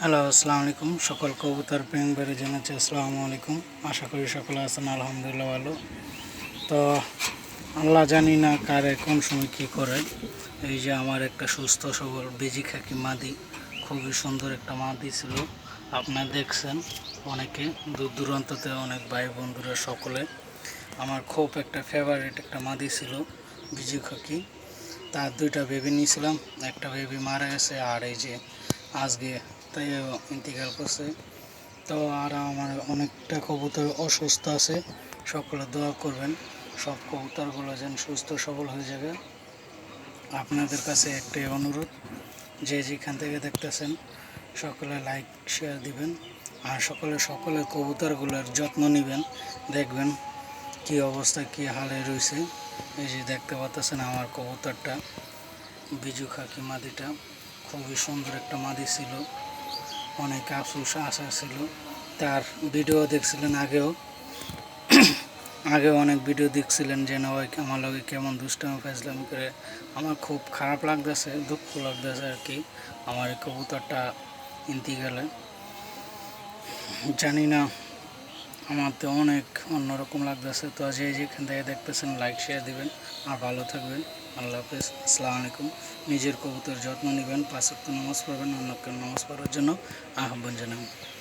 Hello, আসসালামু আলাইকুম। সকল কবুতর প্রেম বেড়ে জানাচ্ছি আসসালামু আলাইকুম। আশা করি সকলে আছেন আলহামদুলিল্লাহ ভালো। তো আল্লাহ জানি না কারে কোন সময় কী করে। এই যে আমার একটা সুস্থ সবল বেজি খাকি মাদি, খুবই সুন্দর একটা মাদি ছিল। আপনারা দেখছেন অনেকে দূর দূরান্ততে অনেক ভাই বন্ধুরা সকলে। আমার খুব একটা ফেভারিট একটা মাদি ছিল বেজি খাকি। তার দুইটা বেবি নিয়েছিলাম, একটা বেবি মারা গেছে আর এই যে আজকে তাই ইন্তিকাল করছে। তো আর আমার অনেকটা কবুতর অসুস্থ আছে, সকলে দোয়া করবেন সব কবুতরগুলো যেন সুস্থ সবল হয়ে যাবে। আপনাদের কাছে একটাই অনুরোধ, যে যেখান থেকে দেখতেছেন সকলে লাইক শেয়ার দিবেন আর সকলে কবুতরগুলোর যত্ন নেবেন। দেখবেন কি অবস্থা কি হালে রয়েছে। এই যে দেখতে পাচ্ছেন আমার কবুতরটা বিজু খাকি মাদিটা, খুবই সুন্দর একটা মাদি ছিল। অনেক আফসোস আশা ছিল। তার ভিডিও দেখছিলেন আগেও অনেক ভিডিও দেখছিলেন যে না ওই আমার লগে কেমন দুষ্টামি ফাজলামি করে। আমার খুব খারাপ লাগতেছে, দুঃখ লাগতেছে আর কি আমার এই কবুতরটা ইন্তিকালে। জানি না, আমার তো অনেক অন্যরকম লাগতেছে। তো যে যেখান থেকে দেখতেছেন লাইক শেয়ার দিবেন আর ভালো থাকবেন। আল্লাহ হাফেজ, আসসালামু আলাইকুম। নিজের কবুতর যত্ন নেবেন, 5 ওয়াক্ত নামাজ পড়বেন, অন্যকে নামাজ পড়ার জন্য আহ্বান জানাবেন।